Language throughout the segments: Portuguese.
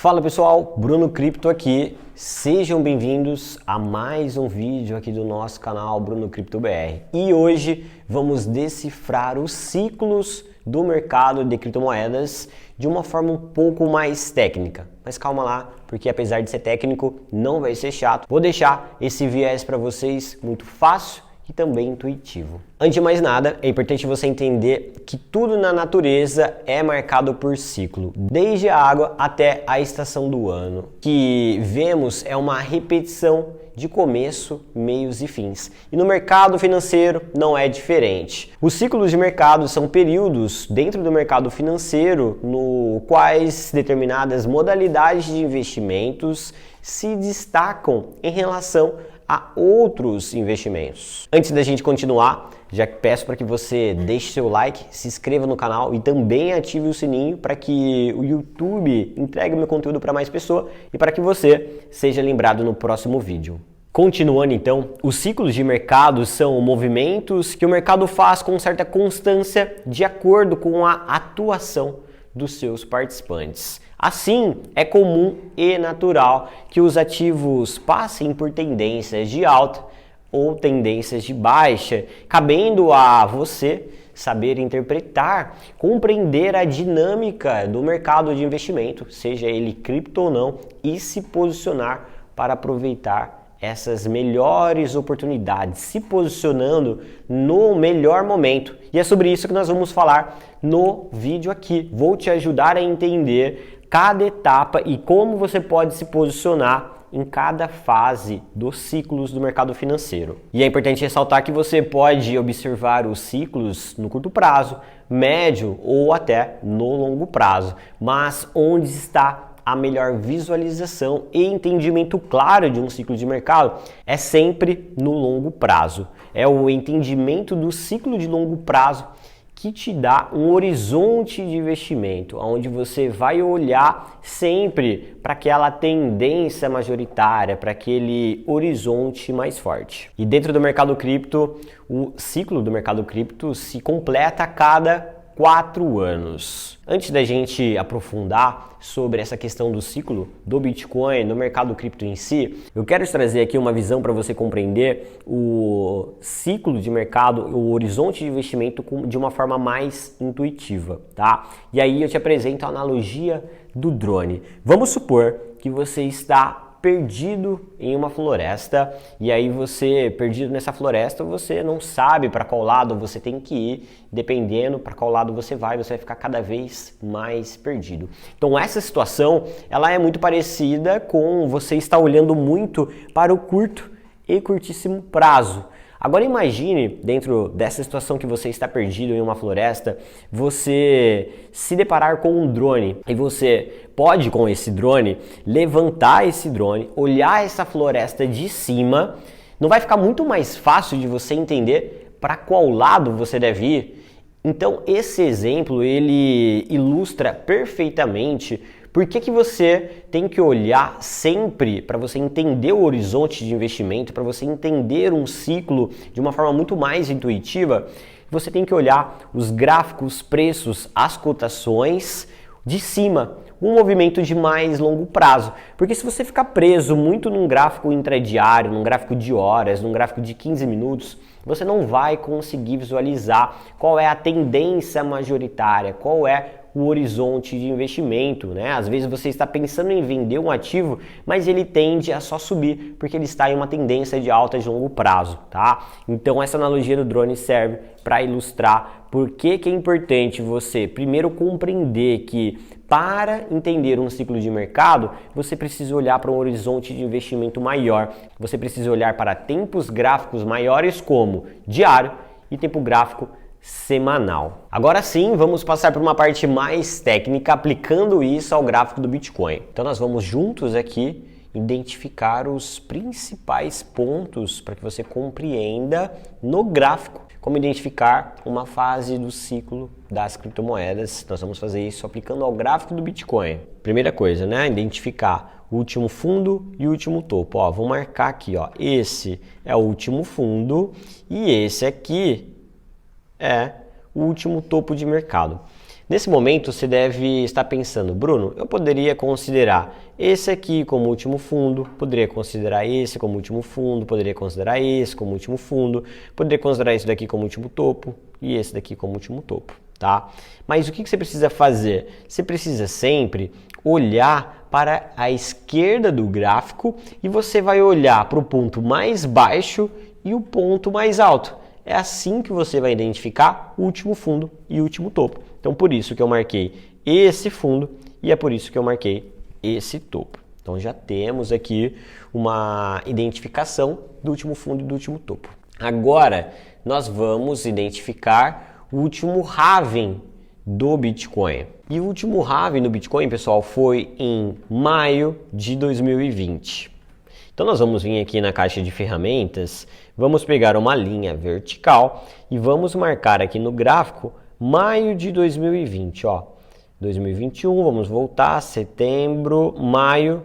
Fala pessoal, Bruno Cripto aqui, sejam bem-vindos a mais um vídeo aqui do nosso canal Bruno Cripto BR. E hoje vamos decifrar os ciclos do mercado de criptomoedas de uma forma um pouco mais técnica. Mas calma lá, porque apesar de ser técnico, não vai ser chato. Vou deixar esse viés para vocês muito fácil e também intuitivo. Antes de mais nada, é importante você entender que tudo na natureza é marcado por ciclo, desde a água até a estação do ano. O que vemos é uma repetição de começo, meios e fins. E no mercado financeiro não é diferente. Os ciclos de mercado são períodos dentro do mercado financeiro no quais determinadas modalidades de investimentos se destacam em relação a outros investimentos. Antes da gente continuar, já peço para que você deixe seu like, se inscreva no canal e também ative o sininho para que o YouTube entregue o meu conteúdo para mais pessoas e para que você seja lembrado no próximo vídeo. Continuando então, os ciclos de mercado são movimentos que o mercado faz com certa constância de acordo com a atuação dos seus participantes. Assim, é comum e natural que os ativos passem por tendências de alta ou tendências de baixa, cabendo a você saber interpretar, compreender a dinâmica do mercado de investimento, seja ele cripto ou não, e se posicionar para aproveitar essas melhores oportunidades, se posicionando no melhor momento. E é sobre isso que nós vamos falar no vídeo aqui. Vou te ajudar a entender cada etapa e como você pode se posicionar em cada fase dos ciclos do mercado financeiro. E é importante ressaltar que você pode observar os ciclos no curto prazo, médio ou até no longo prazo, mas onde está a melhor visualização e entendimento claro de um ciclo de mercado é sempre no longo prazo. É o entendimento do ciclo de longo prazo que te dá um horizonte de investimento, onde você vai olhar sempre para aquela tendência majoritária, para aquele horizonte mais forte. E dentro do mercado cripto, o ciclo do mercado cripto se completa a cada 4 anos. Antes da gente aprofundar sobre essa questão do ciclo do Bitcoin no mercado cripto em si, eu quero te trazer aqui uma visão para você compreender o ciclo de mercado, o horizonte de investimento de uma forma mais intuitiva, tá? E aí eu te apresento a analogia do drone. Vamos supor que você está perdido em uma floresta e aí você, perdido nessa floresta, você não sabe para qual lado você tem que ir, dependendo para qual lado você vai ficar cada vez mais perdido. Então essa situação, ela é muito parecida com você estar olhando muito para o curto e curtíssimo prazo. Agora imagine, dentro dessa situação que você está perdido em uma floresta, você se deparar com um drone e você pode, com esse drone, levantar esse drone, olhar essa floresta de cima. Não vai ficar muito mais fácil de você entender para qual lado você deve ir? Então esse exemplo, ele ilustra perfeitamente por que você tem que olhar sempre para você entender o horizonte de investimento, para você entender um ciclo de uma forma muito mais intuitiva. Você tem que olhar os gráficos, preços, as cotações de cima, um movimento de mais longo prazo. Porque se você ficar preso muito num gráfico intradiário, num gráfico de horas, num gráfico de 15 minutos, você não vai conseguir visualizar qual é a tendência majoritária, qual é o horizonte de investimento, né? Às vezes você está pensando em vender um ativo, mas ele tende a só subir porque ele está em uma tendência de alta de longo prazo, tá? Então essa analogia do drone serve para ilustrar por que é importante você primeiro compreender que para entender um ciclo de mercado, você precisa olhar para um horizonte de investimento maior. Você precisa olhar para tempos gráficos maiores como diário e tempo gráfico semanal. Agora sim, vamos passar por uma parte mais técnica aplicando isso ao gráfico do Bitcoin. Então nós vamos juntos aqui identificar os principais pontos para que você compreenda no gráfico como identificar uma fase do ciclo das criptomoedas. Nós vamos fazer isso aplicando ao gráfico do Bitcoin. Primeira coisa, né? Identificar o último fundo e o último topo. Ó, vou marcar aqui, ó. Esse é o último fundo e esse aqui é o último topo de mercado. Nesse momento você deve estar pensando, Bruno, eu poderia considerar esse aqui como último fundo, poderia considerar esse como último fundo, poderia considerar esse como último fundo, poderia considerar esse daqui como último topo e esse daqui como último topo, tá? Mas o que você precisa fazer? Você precisa sempre olhar para a esquerda do gráfico e você vai olhar para o ponto mais baixo e o ponto mais alto. É assim que você vai identificar o último fundo e o último topo. Então, por isso que eu marquei esse fundo e é por isso que eu marquei esse topo. Então, já temos aqui uma identificação do último fundo e do último topo. Agora, nós vamos identificar o último halving do Bitcoin. E o último halving do Bitcoin, pessoal, foi em maio de 2020. Então nós vamos vir aqui na caixa de ferramentas, vamos pegar uma linha vertical e vamos marcar aqui no gráfico maio de 2020, ó. 2021, vamos voltar, setembro, maio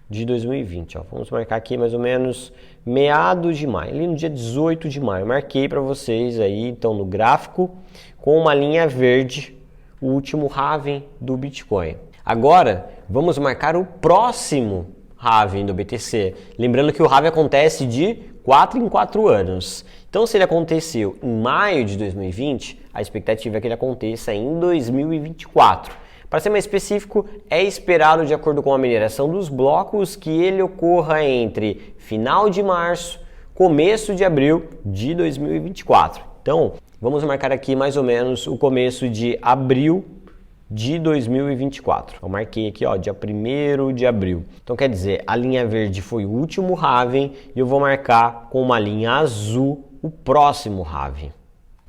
de 2020, ó. Vamos marcar aqui mais ou menos meados de maio, ali no dia 18 de maio. Marquei para vocês aí, então, no gráfico, com uma linha verde, o último halving do Bitcoin. Agora, vamos marcar o próximo halving do BTC. Lembrando que o halving acontece de 4 em 4 anos. Então, se ele aconteceu em maio de 2020, a expectativa é que ele aconteça em 2024. Para ser mais específico, é esperado, de acordo com a mineração dos blocos, que ele ocorra entre final de março, começo de abril de 2024. Então, vamos marcar aqui mais ou menos o começo de abril de 2024. Eu marquei aqui, ó, dia 1º de abril. Então quer dizer, a linha verde foi o último halving e eu vou marcar com uma linha azul o próximo halving.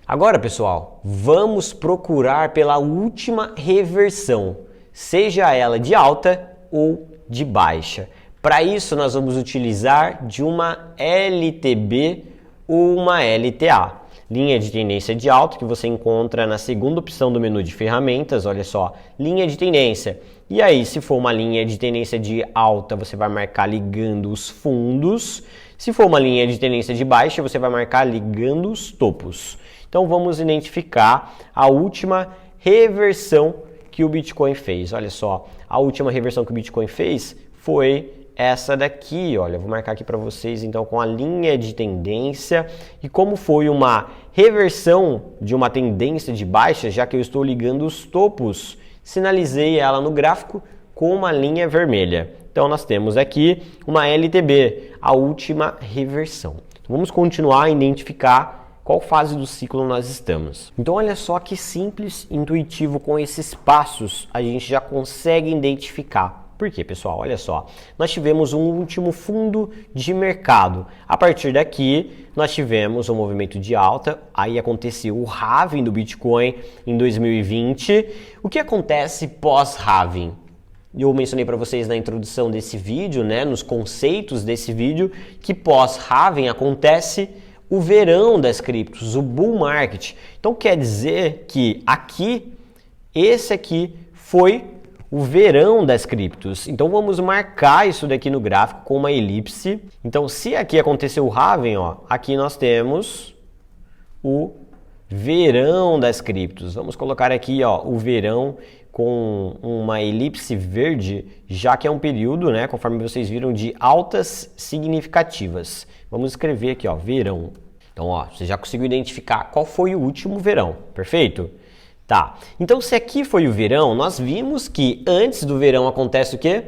Agora, pessoal, vamos procurar pela última reversão, seja ela de alta ou de baixa. Para isso, nós vamos utilizar de uma LTB ou uma LTA. Linha de tendência de alta, que você encontra na segunda opção do menu de ferramentas, olha só, linha de tendência. E aí, se for uma linha de tendência de alta, você vai marcar ligando os fundos. Se for uma linha de tendência de baixa, você vai marcar ligando os topos. Então, vamos identificar a última reversão que o Bitcoin fez. Olha só, a última reversão que o Bitcoin fez foi essa daqui, olha, vou marcar aqui para vocês então com a linha de tendência e como foi uma reversão de uma tendência de baixa, já que eu estou ligando os topos, sinalizei ela no gráfico com uma linha vermelha. Então nós temos aqui uma LTB, a última reversão. Vamos continuar a identificar qual fase do ciclo nós estamos. Então olha só que simples, intuitivo, com esses passos a gente já consegue identificar. Por quê, pessoal? Olha só, nós tivemos um último fundo de mercado. A partir daqui, nós tivemos um movimento de alta, aí aconteceu o halving do Bitcoin em 2020. O que acontece pós-halving? Eu mencionei para vocês na introdução desse vídeo, né, nos conceitos desse vídeo, que pós-halving acontece o verão das criptos, o bull market. Então quer dizer que aqui, esse aqui foi o verão das criptos. Então vamos marcar isso daqui no gráfico com uma elipse. Então se aqui aconteceu o halving, ó, aqui nós temos o verão das criptos. Vamos colocar aqui, ó, o verão com uma elipse verde, já que é um período, né, conforme vocês viram, de altas significativas. Vamos escrever aqui, ó, verão. Então, ó, você já conseguiu identificar qual foi o último verão, perfeito? Tá, então se aqui foi o verão, nós vimos que antes do verão acontece o quê?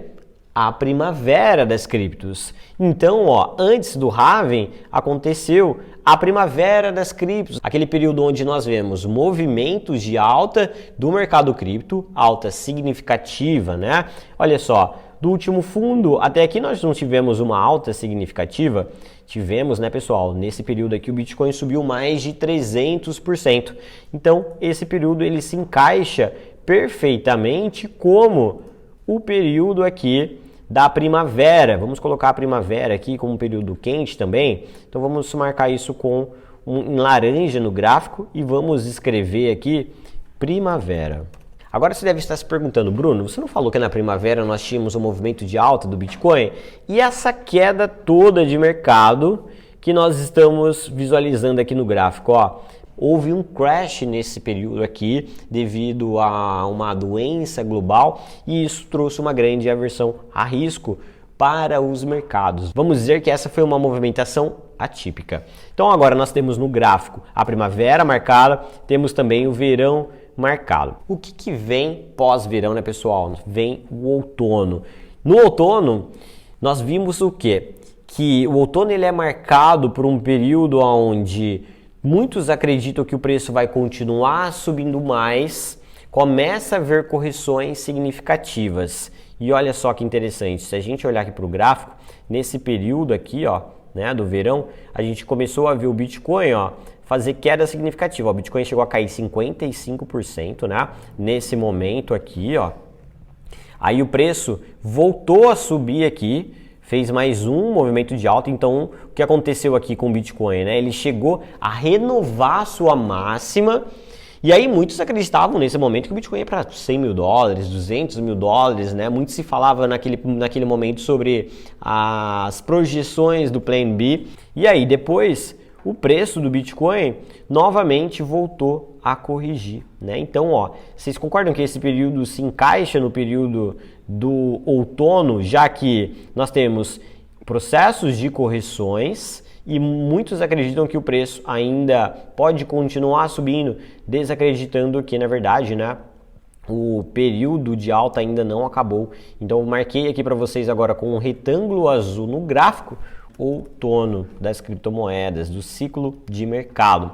A primavera das criptos. Então, ó, antes do halving aconteceu a primavera das criptos, aquele período onde nós vemos movimentos de alta do mercado cripto, alta significativa, né? Olha só, do último fundo até aqui nós não tivemos uma alta significativa. Tivemos, né, pessoal, nesse período aqui o Bitcoin subiu mais de 300%. Então, esse período ele se encaixa perfeitamente como o período aqui da primavera. Vamos colocar a primavera aqui como um período quente também. Então, vamos marcar isso com em laranja no gráfico e vamos escrever aqui primavera. Agora você deve estar se perguntando, Bruno, você não falou que na primavera nós tínhamos um movimento de alta do Bitcoin? E essa queda toda de mercado que nós estamos visualizando aqui no gráfico, ó, houve um crash nesse período aqui devido a uma doença global e isso trouxe uma grande aversão a risco para os mercados. Vamos dizer que essa foi uma movimentação atípica. Então agora nós temos no gráfico a primavera marcada, temos também o verão marcado. O que vem pós-verão, né, pessoal? Vem o outono. No outono, nós vimos o quê? Que o outono ele é marcado por um período onde muitos acreditam que o preço vai continuar subindo mais, começa a haver correções significativas. E olha só que interessante, se a gente olhar aqui para o gráfico, nesse período aqui, ó, né, do verão, a gente começou a ver o Bitcoin, ó, fazer queda significativa. O Bitcoin chegou a cair 55%, né, nesse momento aqui, ó. Aí o preço voltou a subir aqui, fez mais um movimento de alta. Então, o que aconteceu aqui com o Bitcoin, né? Ele chegou a renovar a sua máxima. E aí muitos acreditavam nesse momento que o Bitcoin ia para 100 mil dólares, 200 mil dólares, né? Muito se falava naquele momento sobre as projeções do Plan B. E aí depois o preço do Bitcoin novamente voltou a corrigir, né? Então, ó, vocês concordam que esse período se encaixa no período do outono, já que nós temos processos de correções e muitos acreditam que o preço ainda pode continuar subindo, desacreditando que, na verdade, né, o período de alta ainda não acabou. Então, eu marquei aqui para vocês agora com um retângulo azul no gráfico, outono das criptomoedas, do ciclo de mercado.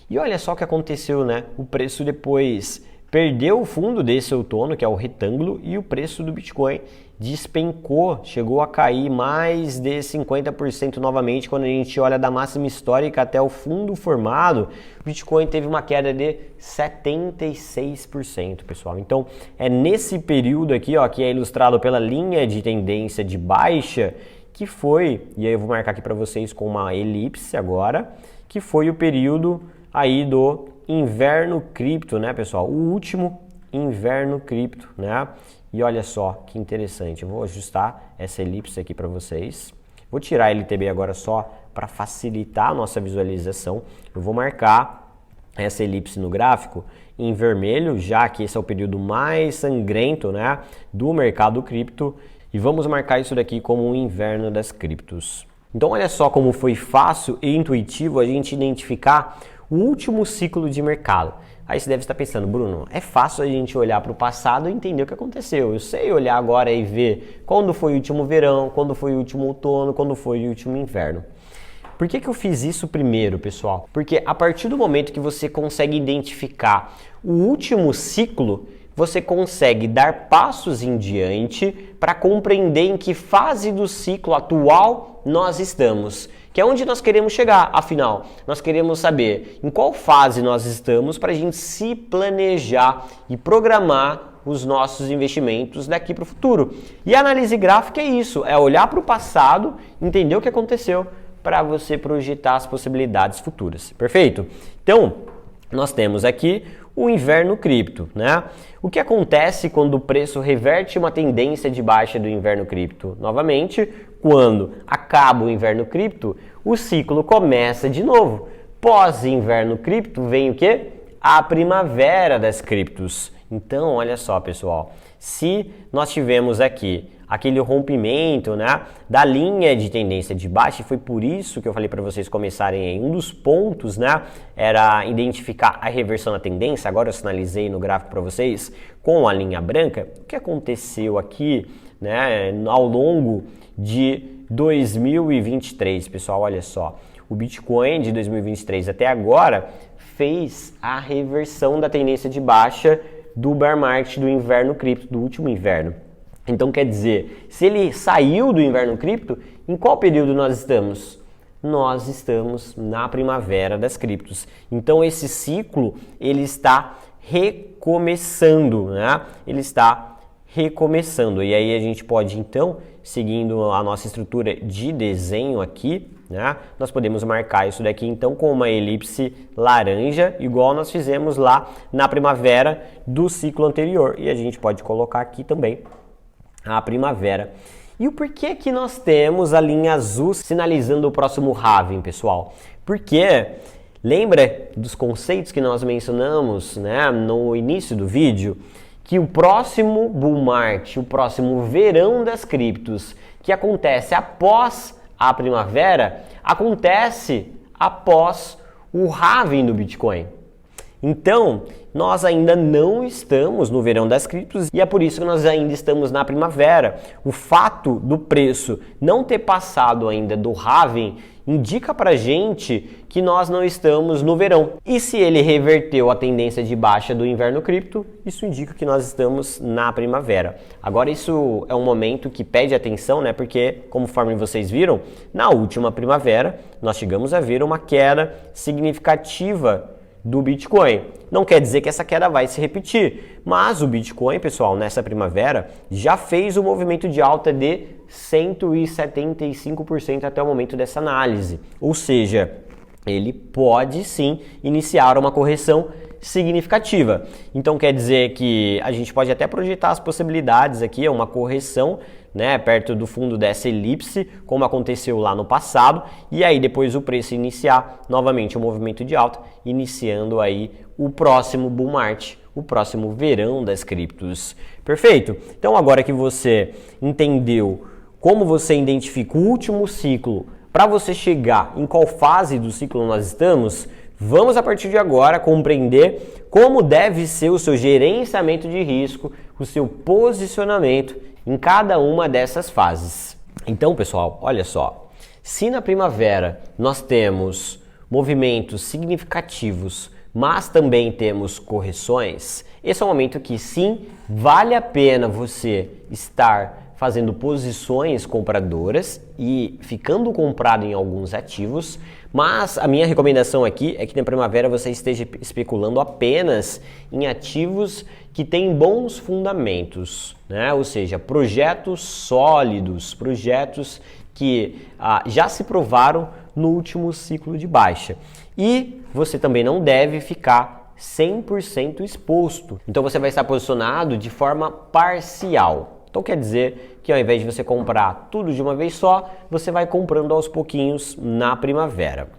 E olha só o que aconteceu, né? O preço depois perdeu o fundo desse outono, que é o retângulo, e o preço do Bitcoin despencou, chegou a cair mais de 50% novamente. Quando a gente olha da máxima histórica até o fundo formado, o Bitcoin teve uma queda de 76%, pessoal. Então, é nesse período aqui, ó, que é ilustrado pela linha de tendência de baixa, que foi, e aí eu vou marcar aqui para vocês com uma elipse agora, que foi o período aí do inverno cripto, né, pessoal? O último inverno cripto, né? E olha só que interessante, eu vou ajustar essa elipse aqui para vocês. Vou tirar a LTB agora só para facilitar a nossa visualização. Eu vou marcar essa elipse no gráfico em vermelho, já que esse é o período mais sangrento, né, do mercado cripto. E vamos marcar isso daqui como o inverno das criptos. Então olha só como foi fácil e intuitivo a gente identificar o último ciclo de mercado. Aí você deve estar pensando, Bruno, é fácil a gente olhar para o passado e entender o que aconteceu. Eu sei olhar agora e ver quando foi o último verão, quando foi o último outono, quando foi o último inverno. Por que eu fiz isso primeiro, pessoal? Porque a partir do momento que você consegue identificar o último ciclo, você consegue dar passos em diante para compreender em que fase do ciclo atual nós estamos, que é onde nós queremos chegar. Afinal, nós queremos saber em qual fase nós estamos para a gente se planejar e programar os nossos investimentos daqui para o futuro. E a análise gráfica é isso, é olhar para o passado, entender o que aconteceu para você projetar as possibilidades futuras. Perfeito? Então, nós temos aqui o inverno cripto, né? O que acontece quando o preço reverte uma tendência de baixa do inverno cripto? Novamente, quando acaba o inverno cripto, o ciclo começa de novo. Pós-inverno cripto vem o quê? A primavera das criptos. Então, olha só, pessoal, se nós tivemos aqui aquele rompimento, né, da linha de tendência de baixa, e foi por isso que eu falei para vocês começarem aí. Um dos pontos, né, era identificar a reversão da tendência. Agora eu sinalizei no gráfico para vocês com a linha branca. O que aconteceu aqui, né, ao longo de 2023, pessoal? Olha só, o Bitcoin de 2023 até agora fez a reversão da tendência de baixa do bear market do inverno cripto, do último inverno. Então quer dizer, se ele saiu do inverno cripto, em qual período nós estamos? Nós estamos na primavera das criptos. Então esse ciclo, ele está recomeçando, né? Ele está recomeçando. E aí a gente pode então, seguindo a nossa estrutura de desenho aqui, né? Nós podemos marcar isso daqui então com uma elipse laranja, igual nós fizemos lá na primavera do ciclo anterior. E a gente pode colocar aqui também a primavera. E o porquê que nós temos a linha azul sinalizando o próximo halving, pessoal? Porque Lembra dos conceitos que nós mencionamos, né, no início do vídeo? Que o próximo bull market, o próximo verão das criptos, que acontece após a primavera, acontece após o halving do Bitcoin. Então, nós ainda não estamos no verão das criptos e é por isso que nós ainda estamos na primavera. O fato do preço não ter passado ainda do halving indica pra gente que nós não estamos no verão. E se ele reverteu a tendência de baixa do inverno cripto, isso indica que nós estamos na primavera. Agora isso é um momento que pede atenção, né? Porque, conforme vocês viram, na última primavera nós chegamos a ver uma queda significativa do Bitcoin. Não quer dizer que essa queda vai se repetir, mas o Bitcoin, pessoal, nessa primavera já fez um movimento de alta de 175% até o momento dessa análise. Ou seja, ele pode sim iniciar uma correção significativa. Então quer dizer que a gente pode até projetar as possibilidades aqui, uma correção, né, perto do fundo dessa elipse, como aconteceu lá no passado, e aí depois o preço iniciar novamente o movimento de alta, iniciando aí o próximo bull market, o próximo verão das criptos. Perfeito? Então agora que você entendeu como você identifica o último ciclo para você chegar em qual fase do ciclo nós estamos, vamos a partir de agora compreender como deve ser o seu gerenciamento de risco, o seu posicionamento em cada uma dessas fases. Então, pessoal, olha só, se na primavera nós temos movimentos significativos, mas também temos correções, esse é um momento que sim, vale a pena você estar fazendo posições compradoras e ficando comprado em alguns ativos, mas a minha recomendação aqui é que na primavera você esteja especulando apenas em ativos que têm bons fundamentos, né? Ou seja, projetos sólidos, projetos que já se provaram no último ciclo de baixa. E você também não deve ficar 100% exposto. Então você vai estar posicionado de forma parcial. Então quer dizer que ao invés de você comprar tudo de uma vez só, você vai comprando aos pouquinhos na primavera.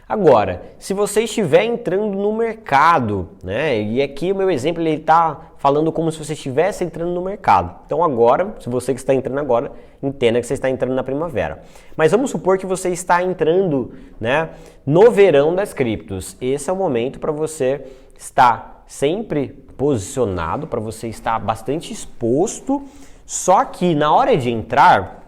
Agora, se você estiver entrando no mercado, né? E aqui o meu exemplo ele está falando como se você estivesse entrando no mercado. Então agora, se você que está entrando agora, entenda que você está entrando na primavera. Mas vamos supor que você está entrando, né, no verão das criptos. Esse é o momento para você estar sempre posicionado, para você estar bastante exposto. Só que na hora de entrar,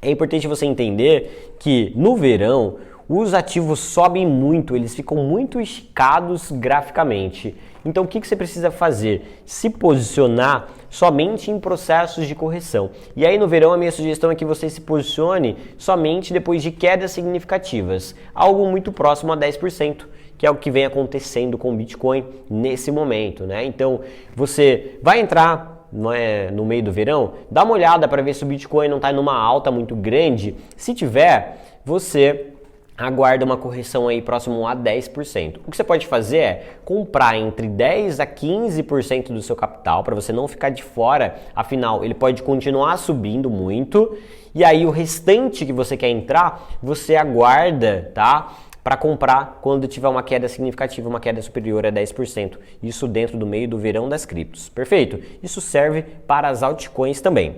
é importante você entender que no verão os ativos sobem muito, eles ficam muito esticados graficamente. Então o que você precisa fazer? Se posicionar somente em processos de correção. E aí no verão a minha sugestão é que você se posicione somente depois de quedas significativas, algo muito próximo a 10%. Que é o que vem acontecendo com o Bitcoin nesse momento, né? Então você vai entrar no meio do verão, dá uma olhada para ver se o Bitcoin não está numa alta muito grande. Se tiver, você aguarda uma correção aí próximo a 10%. O que você pode fazer é comprar entre 10% a 15% do seu capital para você não ficar de fora, afinal ele pode continuar subindo muito e aí o restante que você quer entrar, você aguarda, tá? Para comprar quando tiver uma queda significativa, uma queda superior a 10%. Isso dentro do meio do verão das criptos. Perfeito? Isso serve para as altcoins também.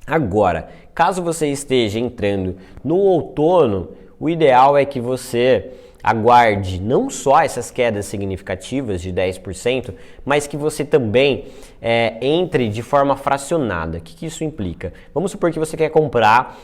Agora, caso você esteja entrando no outono, o ideal é que você aguarde não só essas quedas significativas de 10%, mas que você também entre de forma fracionada. O que isso implica? Vamos supor que você quer comprar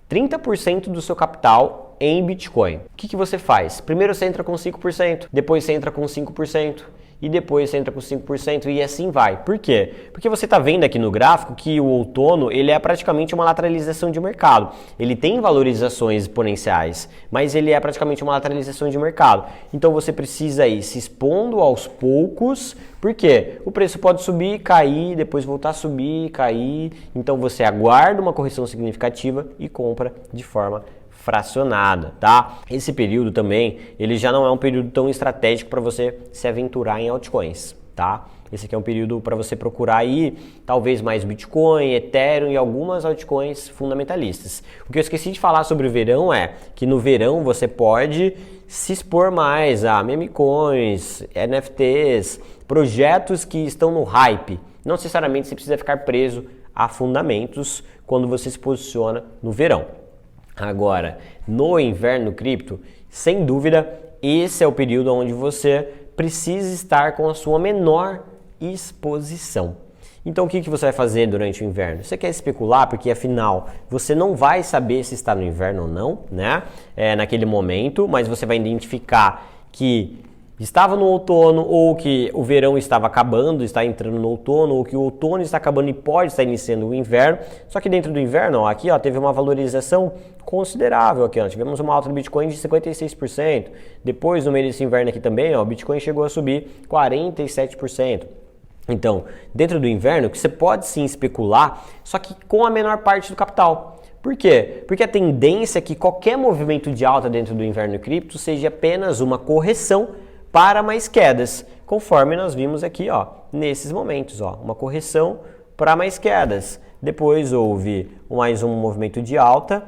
30% do seu capital em Bitcoin. O que você faz? Primeiro você entra com 5%, depois você entra com 5%, e depois você entra com 5% e assim vai. Por quê? Porque você está vendo aqui no gráfico que o outono ele é praticamente uma lateralização de mercado. Ele tem valorizações exponenciais, mas ele é praticamente uma lateralização de mercado. Então você precisa ir se expondo aos poucos, porque o preço pode subir, cair, depois voltar a subir, cair. Então você aguarda uma correção significativa e compra de forma fracionada, tá? Esse período também, ele já não é um período tão estratégico para você se aventurar em altcoins, tá? Esse aqui é um período para você procurar aí, talvez mais Bitcoin, Ethereum e algumas altcoins fundamentalistas. O que eu esqueci de falar sobre o verão é que no verão você pode se expor mais a meme coins, NFTs, projetos que estão no hype. Não necessariamente você precisa ficar preso a fundamentos quando você se posiciona no verão. Agora, no inverno cripto, sem dúvida, esse é o período onde você precisa estar com a sua menor exposição. Então, o que você vai fazer durante o inverno? Você quer especular, porque afinal você não vai saber se está no inverno ou não, né? Naquele momento, mas você vai identificar que estava no outono, ou que o verão estava acabando, está entrando no outono, ou que o outono está acabando e pode estar iniciando o inverno. Só que dentro do inverno, ó, aqui ó, teve uma valorização considerável. Aqui, ó, tivemos uma alta do Bitcoin de 56%. Depois, no meio desse inverno aqui também, ó, o Bitcoin chegou a subir 47%. Então, dentro do inverno, que você pode sim especular, só que com a menor parte do capital. Por quê? Porque a tendência é que qualquer movimento de alta dentro do inverno cripto seja apenas uma correção para mais quedas, conforme nós vimos aqui, ó, nesses momentos, ó, uma correção para mais quedas. Depois houve mais um movimento de alta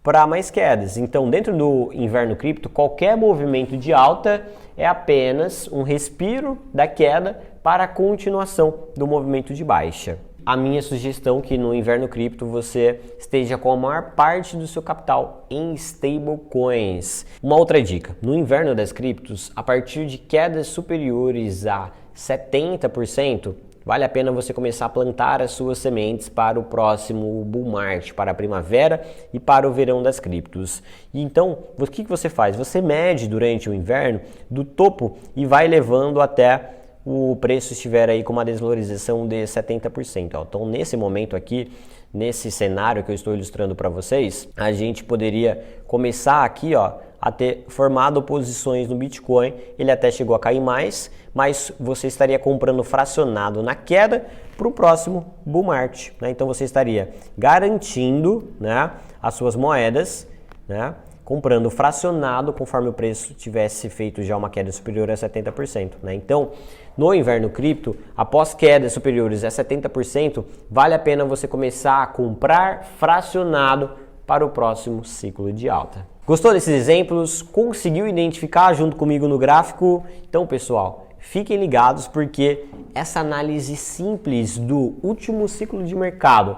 para mais quedas. Então, dentro do inverno cripto, qualquer movimento de alta é apenas um respiro da queda para a continuação do movimento de baixa. A minha sugestão é que no inverno cripto você esteja com a maior parte do seu capital em stablecoins. Uma outra dica, no inverno das criptos, a partir de quedas superiores a 70%, vale a pena você começar a plantar as suas sementes para o próximo bull market, para a primavera e para o verão das criptos. E então, o que você faz? Você mede durante o inverno do topo e vai levando até o preço estiver aí com uma desvalorização de 70%. Ó. Então, nesse momento aqui, nesse cenário que eu estou ilustrando para vocês, a gente poderia começar aqui, ó, a ter formado posições no Bitcoin. Ele até chegou a cair mais, mas você estaria comprando fracionado na queda para o próximo bull market, né? Então, você estaria garantindo, né, as suas moedas, né, comprando fracionado conforme o preço tivesse feito já uma queda superior a 70%. Né? Então, no inverno cripto, após quedas superiores a 70%, vale a pena você começar a comprar fracionado para o próximo ciclo de alta. Gostou desses exemplos? Conseguiu identificar junto comigo no gráfico? Então, pessoal, fiquem ligados porque essa análise simples do último ciclo de mercado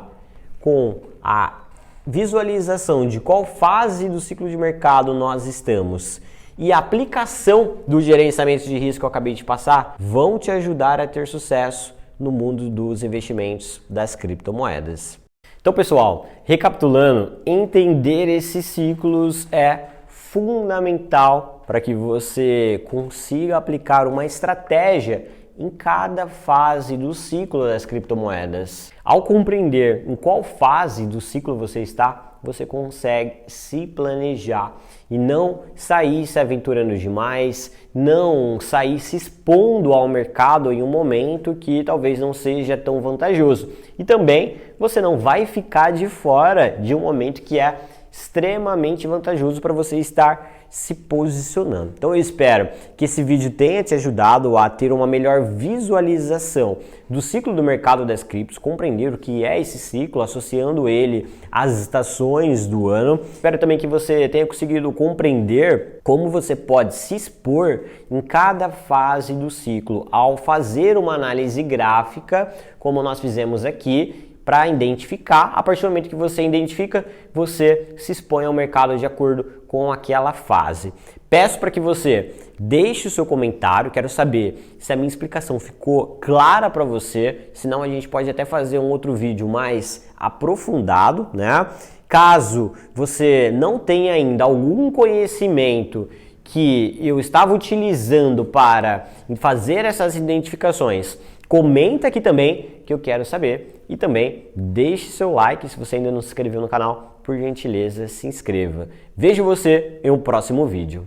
com a visualização de qual fase do ciclo de mercado nós estamos e a aplicação do gerenciamento de risco que eu acabei de passar vão te ajudar a ter sucesso no mundo dos investimentos das criptomoedas. Então, pessoal, recapitulando, entender esses ciclos é fundamental para que você consiga aplicar uma estratégia em cada fase do ciclo das criptomoedas. Ao compreender em qual fase do ciclo você está, você consegue se planejar e não sair se aventurando demais, não sair se expondo ao mercado em um momento que talvez não seja tão vantajoso. E também você não vai ficar de fora de um momento que é extremamente vantajoso para você estar se posicionando. Então eu espero que esse vídeo tenha te ajudado a ter uma melhor visualização do ciclo do mercado das criptos, compreender o que é esse ciclo, associando ele às estações do ano. Espero também que você tenha conseguido compreender como você pode se expor em cada fase do ciclo ao fazer uma análise gráfica, como nós fizemos aqui, para identificar. A partir do momento que você identifica, você se expõe ao mercado de acordo com aquela fase. Peço para que você deixe o seu comentário, quero saber se a minha explicação ficou clara para você, senão a gente pode até fazer um outro vídeo mais aprofundado, né? Caso você não tenha ainda algum conhecimento que eu estava utilizando para fazer essas identificações, comenta aqui também que eu quero saber. E também deixe seu like, se você ainda não se inscreveu no canal, por gentileza, se inscreva. Vejo você em um próximo vídeo.